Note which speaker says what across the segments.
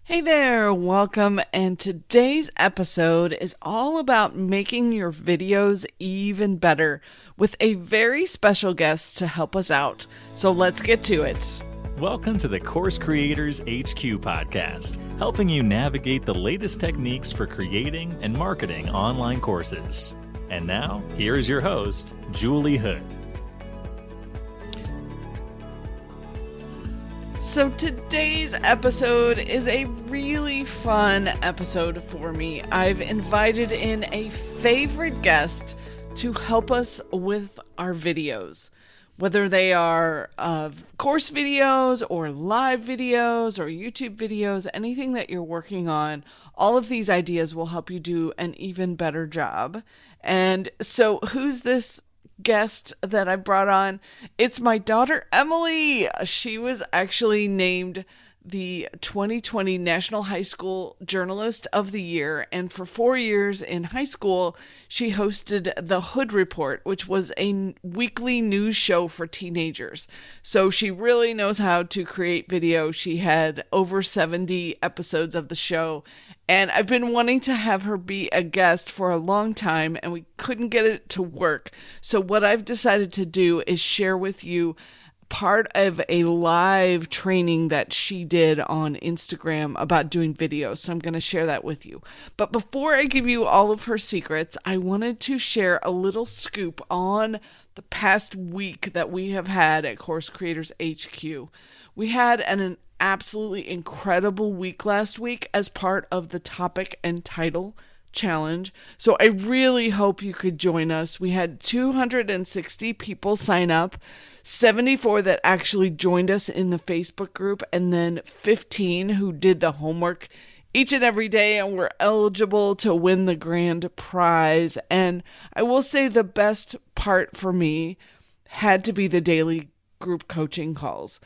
Speaker 1: Hey there, welcome. And today's episode is all about making your videos even better with a very special guest to help us out. So let's get to it.
Speaker 2: Welcome to the Course Creators HQ podcast, helping you navigate the latest techniques for creating and marketing online courses. And now, here is your host, Julie Hood.
Speaker 1: So today's episode is a really fun episode for me. I've invited in a favorite guest to help us with our videos, whether they are course videos or live videos or YouTube videos, anything that you're working on. All of these ideas will help you do an even better job. And so who's this guest that I brought on? It's my daughter, Emily. She was actually named the 2020 National High School Journalist of the Year. And for 4 years in high school, she hosted the Hood Report, which was a weekly news show for teenagers. So she really knows how to create video. She had over 70 episodes of the show. And I've been wanting to have her be a guest for a long time, and we couldn't get it to work. So what I've decided to do is share with you part of a live training that she did on Instagram about doing videos. So I'm going to share that with you. But before I give you all of her secrets, I wanted to share a little scoop on the past week that we have had at Course Creators HQ. We had an absolutely incredible week last week as part of the topic and title challenge. So I really hope you could join us. We had 260 people sign up, 74 that actually joined us in the Facebook group, and then 15 who did the homework each and every day and were eligible to win the grand prize. And I will say the best part for me had to be the daily group coaching calls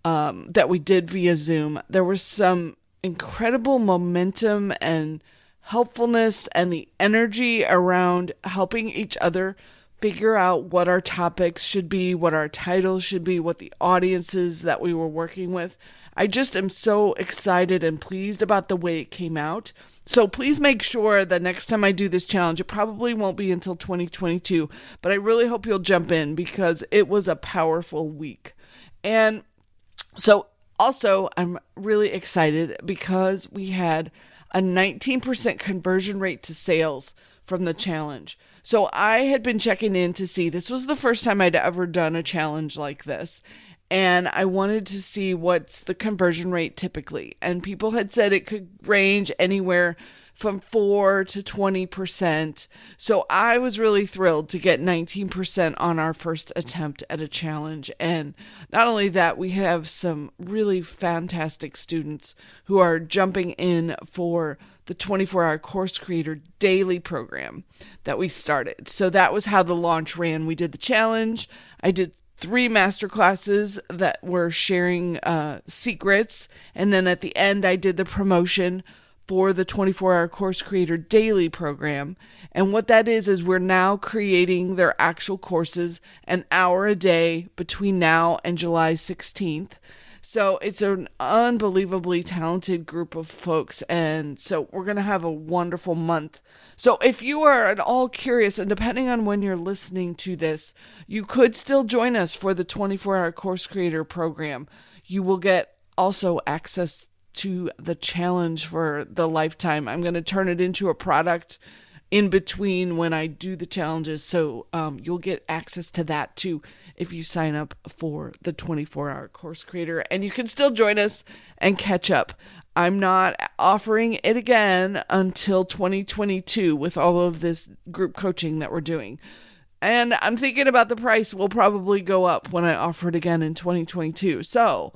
Speaker 1: that we did via Zoom. There was some incredible momentum and helpfulness and the energy around helping each other figure out what our topics should be, what our titles should be, what the audiences that we were working with. I just am so excited and pleased about the way it came out. So please make sure that next time I do this challenge, it probably won't be until 2022, but I really hope you'll jump in because it was a powerful week. And so also I'm really excited because we had a 19% conversion rate to sales from the challenge. So I had been checking in to see, this was the first time I'd ever done a challenge like this. And I wanted to see what's the conversion rate typically. And people had said it could range anywhere from 4 to 20%. So I was really thrilled to get 19% on our first attempt at a challenge. And not only that, we have some really fantastic students who are jumping in for the 24-hour Course Creator daily program that we started. So that was how the launch ran. We did the challenge. I did 3 masterclasses that were sharing secrets. And then at the end, I did the promotion for the 24-hour Course Creator daily program. And what that is we're now creating their actual courses an hour a day between now and July 16th. So it's an unbelievably talented group of folks. And so we're going to have a wonderful month. So if you are at all curious, and depending on when you're listening to this, you could still join us for the 24-hour Course Creator program. You will get also access to the challenge for the lifetime. I'm going to turn it into a product in between when I do the challenges. So you'll get access to that too if you sign up for the 24-hour Course Creator. And you can still join us and catch up. I'm not offering it again until 2022 with all of this group coaching that we're doing. And I'm thinking about the price will probably go up when I offer it again in 2022. So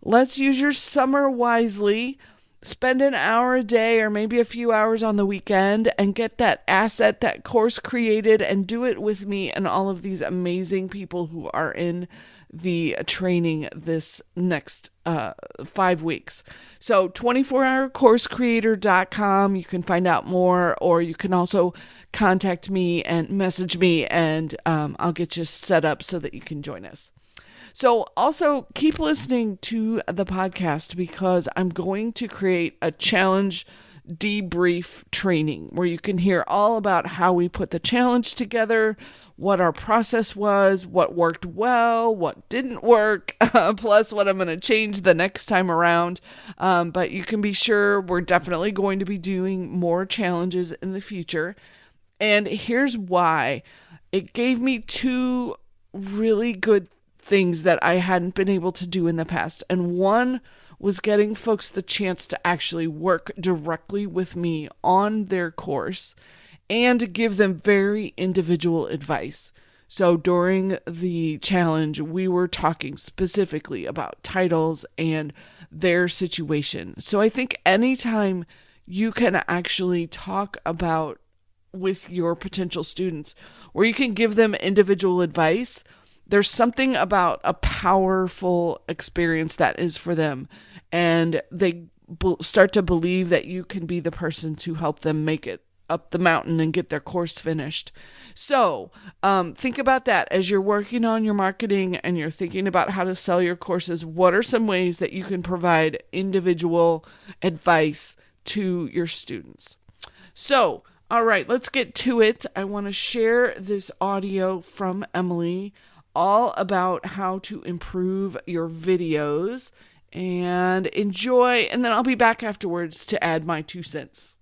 Speaker 1: let's use your summer wisely. Spend an hour a day or maybe a few hours on the weekend and get that asset, that course created, and do it with me and all of these amazing people who are in the training this next 5 weeks. So 24hourcoursecreator.com. You can find out more, or you can also contact me and message me, and I'll get you set up so that you can join us. So also keep listening to the podcast because I'm going to create a challenge debrief training where you can hear all about how we put the challenge together, what our process was, what worked well, what didn't work, plus what I'm going to change the next time around. But you can be sure we're definitely going to be doing more challenges in the future. And here's why. It gave me two really good things that I hadn't been able to do in the past. And one was getting folks the chance to actually work directly with me on their course and give them very individual advice. So during the challenge, we were talking specifically about titles and their situation. So I think anytime you can actually talk about with your potential students where you can give them individual advice, there's something about a powerful experience that is for them, and they start to believe that you can be the person to help them make it up the mountain and get their course finished. So think about that as you're working on your marketing and you're thinking about how to sell your courses. What are some ways that you can provide individual advice to your students? So, all right, let's get to it. I want to share this audio from Emily all about how to improve your videos, and enjoy, and then I'll be back afterwards to add my 2 cents.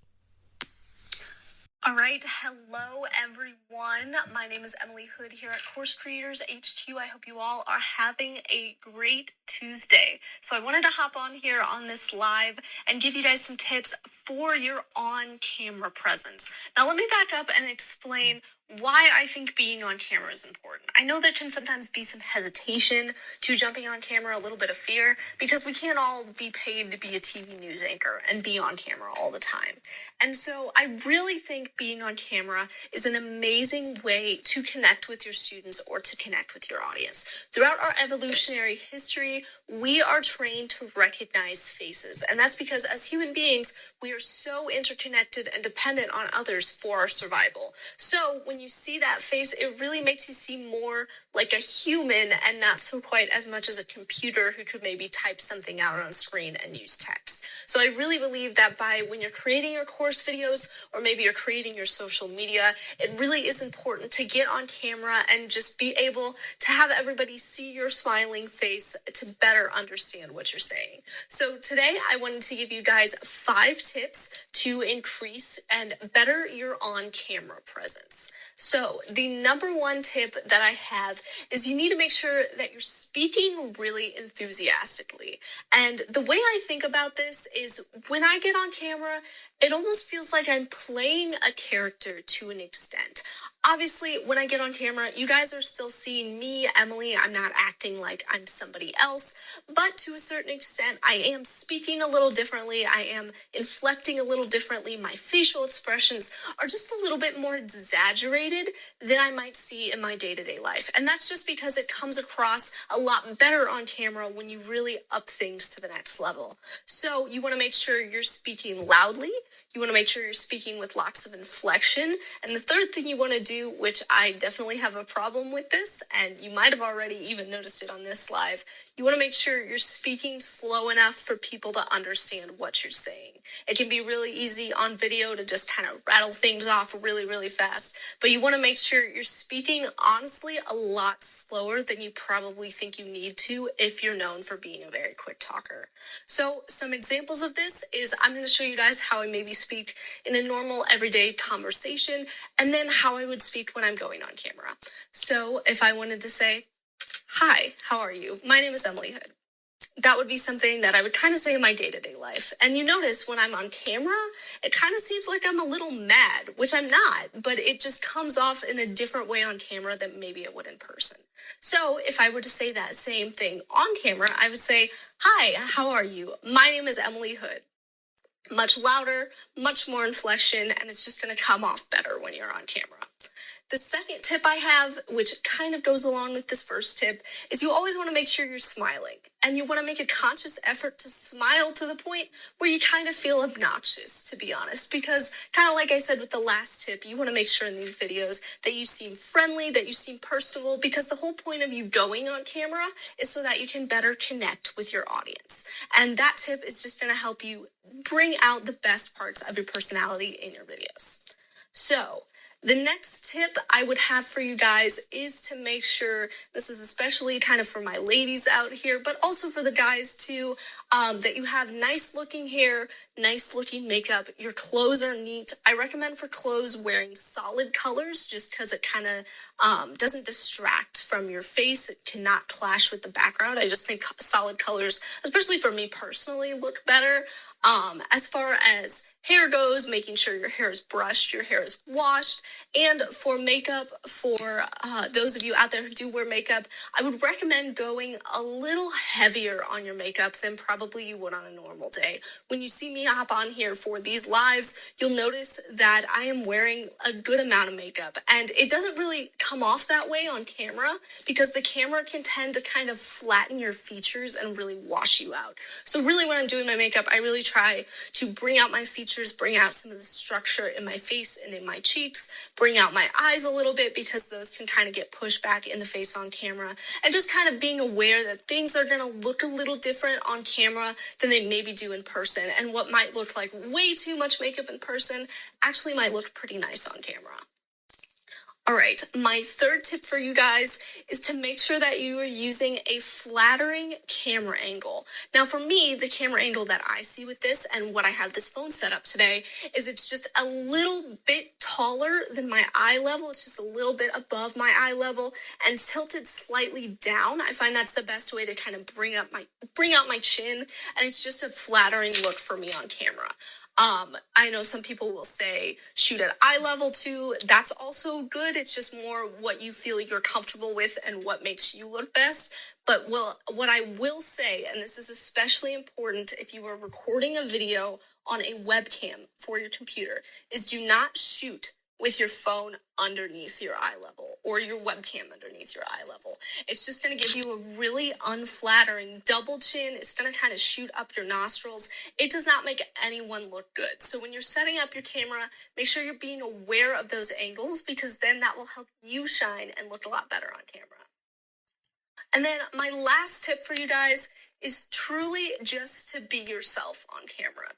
Speaker 3: All right, hello everyone. My name is Emily Hood here at Course Creators HQ. I hope you all are having a great Tuesday. So I wanted to hop on here on this live and give you guys some tips for your on-camera presence. Now let me back up and explain why I think being on camera is important. I know there can sometimes be some hesitation to jumping on camera, a little bit of fear, because we can't all be paid to be a TV news anchor and be on camera all the time. And so I really think being on camera is an amazing way to connect with your students or to connect with your audience. Throughout our evolutionary history, we are trained to recognize faces. And that's because as human beings, we are so interconnected and dependent on others for our survival. So when you see that face, it really makes you seem more like a human and not so quite as much as a computer who could maybe type something out on a screen and use text. So I really believe that when you're creating your course videos, or maybe you're creating your social media, it really is important to get on camera and just be able to have everybody see your smiling face to better understand what you're saying. So today I wanted to give you guys 5 tips to increase and better your on-camera presence. So the number 1 tip that I have is you need to make sure that you're speaking really enthusiastically. And the way I think about this is when I get on camera, it almost feels like I'm playing a character to an extent. Obviously, when I get on camera, you guys are still seeing me, Emily. I'm not acting like I'm somebody else, but to a certain extent, I am speaking a little differently. I am inflecting a little differently. My facial expressions are just a little bit more exaggerated than I might see in my day-to-day life. And that's just because it comes across a lot better on camera when you really up things to the next level. So you want to make sure you're speaking loudly. You want to make sure you're speaking with lots of inflection. And the third thing you want to do, which I definitely have a problem with this, and you might have already even noticed it on this live, you want to make sure you're speaking slow enough for people to understand what you're saying. It can be really easy on video to just kind of rattle things off really, really fast, but you want to make sure you're speaking honestly a lot slower than you probably think you need to if you're known for being a very quick talker. So some examples of this is I'm going to show you guys how I maybe speak in a normal everyday conversation, and then how I would speak when I'm going on camera. So if I wanted to say, "Hi, how are you? My name is Emily Hood." That would be something that I would kind of say in my day-to-day life. And you notice when I'm on camera, it kind of seems like I'm a little mad, which I'm not, but it just comes off in a different way on camera than maybe it would in person. So if I were to say that same thing on camera, I would say, "Hi, how are you? My name is Emily Hood." Much louder, much more inflection, and it's just going to come off better when you're on camera. The second tip I have, which kind of goes along with this first tip, is you always want to make sure you're smiling. And you want to make a conscious effort to smile to the point where you kind of feel obnoxious, to be honest. Because kind of like I said with the last tip, you want to make sure in these videos that you seem friendly, that you seem personable, because the whole point of you going on camera is so that you can better connect with your audience. And that tip is just going to help you bring out the best parts of your personality in your videos. So, the next tip I would have for you guys is to make sure, this is especially kind of for my ladies out here, but also for the guys too, that you have nice looking hair, nice looking makeup, your clothes are neat. I recommend for clothes wearing solid colors just because it kind of doesn't distract from your face. It cannot clash with the background. I just think solid colors, especially for me personally, look better. As far as hair goes, making sure your hair is brushed, your hair is washed, and for makeup, for those of you out there who do wear makeup, I would recommend going a little heavier on your makeup than probably you would on a normal day. When you see me hop on here for these lives, you'll notice that I am wearing a good amount of makeup, and it doesn't really come off that way on camera because the camera can tend to kind of flatten your features and really wash you out. So really when I'm doing my makeup, I really try to bring out my features, bring out some of the structure in my face and in my cheeks, bring out my eyes a little bit because those can kind of get pushed back in the face on camera, and just kind of being aware that things are going to look a little different on camera than they maybe do in person, and what might look like way too much makeup in person actually might look pretty nice on camera. All right, my third tip for you guys is to make sure that you are using a flattering camera angle. Now for me, the camera angle that I see with this and what I have this phone set up today is it's just a little bit taller than my eye level. It's just a little bit above my eye level and tilted slightly down. I find that's the best way to kind of bring out my chin, and it's just a flattering look for me on camera. I know some people will say shoot at eye level too. That's also good. It's just more what you feel you're comfortable with and what makes you look best. But what I will say, and this is especially important if you are recording a video on a webcam for your computer, is do not shoot with your phone underneath your eye level or your webcam underneath your eye level. It's just going to give you a really unflattering double chin. It's going to kind of shoot up your nostrils. It does not make anyone look good. So when you're setting up your camera, make sure you're being aware of those angles, because then that will help you shine and look a lot better on camera. And then my last tip for you guys is truly just to be yourself on camera.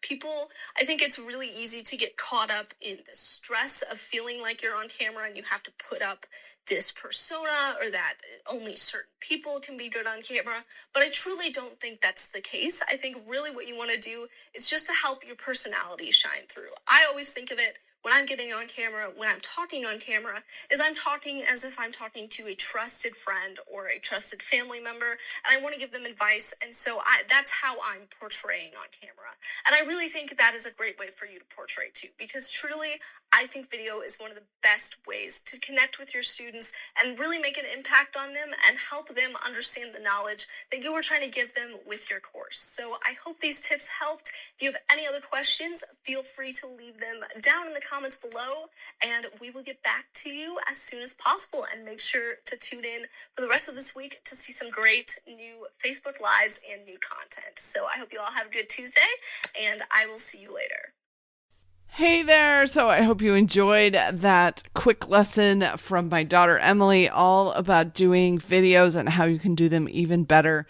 Speaker 3: I think it's really easy to get caught up in the stress of feeling like you're on camera and you have to put up this persona or that only certain people can be good on camera. But I truly don't think that's the case. I think really what you want to do is just to help your personality shine through. I always think of it when I'm getting on camera, when I'm talking on camera, is I'm talking as if I'm talking to a trusted friend or a trusted family member, and I want to give them advice, and so that's how I'm portraying on camera. And I really think that is a great way for you to portray too, because truly, I think video is one of the best ways to connect with your students and really make an impact on them and help them understand the knowledge that you are trying to give them with your course. So I hope these tips helped. If you have any other questions, feel free to leave them down in the comments below, and we will get back to you as soon as possible. And make sure to tune in for the rest of this week to see some great new Facebook Lives and new content. So I hope you all have a good Tuesday, and I will see you later.
Speaker 1: Hey there! So I hope you enjoyed that quick lesson from my daughter Emily, all about doing videos and how you can do them even better.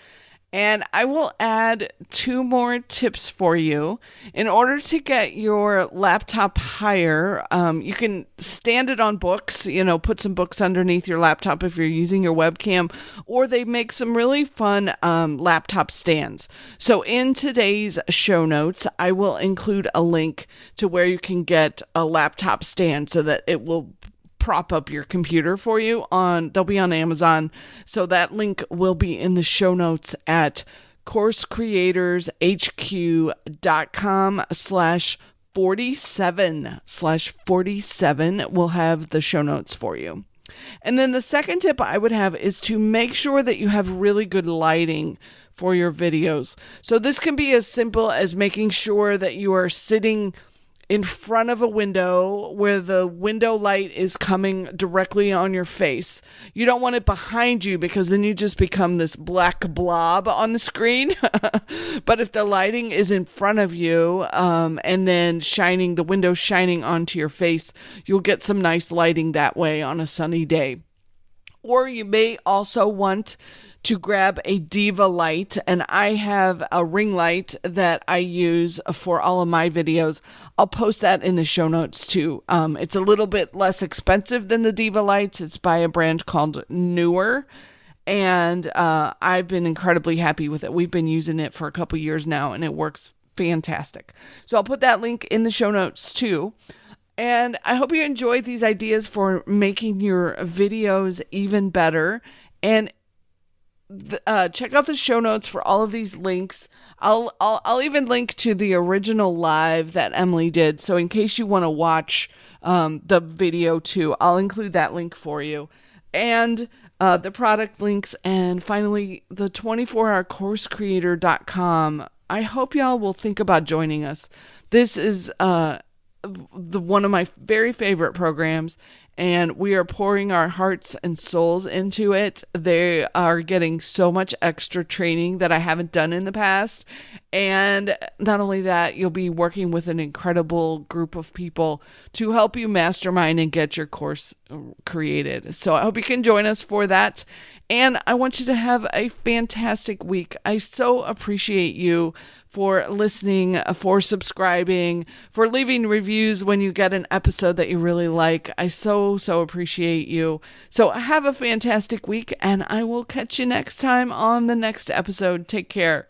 Speaker 1: And I will add 2 more tips for you. In order to get your laptop higher, you can stand it on books, put some books underneath your laptop if you're using your webcam, or they make some really fun laptop stands. So in today's show notes, I will include a link to where you can get a laptop stand so that it will prop up your computer for you. They'll be on Amazon. So that link will be in the show notes at coursecreatorshq.com/47. We'll have the show notes for you. And then the second tip I would have is to make sure that you have really good lighting for your videos. So this can be as simple as making sure that you are sitting in front of a window where the window light is coming directly on your face. You don't want it behind you because then you just become this black blob on the screen. But if the lighting is in front of you, and then the window shining onto your face, you'll get some nice lighting that way on a sunny day. Or you may also want to grab a Diva light, and I have a ring light that I use for all of my videos. I'll post that in the show notes too. It's a little bit less expensive than the Diva lights. It's by a brand called Newer, and I've been incredibly happy with it. We've been using it for a couple years now, and it works fantastic. So I'll put that link in the show notes too. And I hope you enjoyed these ideas for making your videos even better. And check out the show notes for all of these links. I'll even link to the original live that Emily did. So in case you want to watch the video too, I'll include that link for you. And the product links, and finally the 24hourcoursecreator.com. I hope y'all will think about joining us. This is one of my very favorite programs, and we are pouring our hearts and souls into it. They are getting so much extra training that I haven't done in the past. And not only that, you'll be working with an incredible group of people to help you mastermind and get your course created. So I hope you can join us for that. And I want you to have a fantastic week. I so appreciate you for listening, for subscribing, for leaving reviews when you get an episode that you really like. I so appreciate you. So have a fantastic week, and I will catch you next time on the next episode. Take care.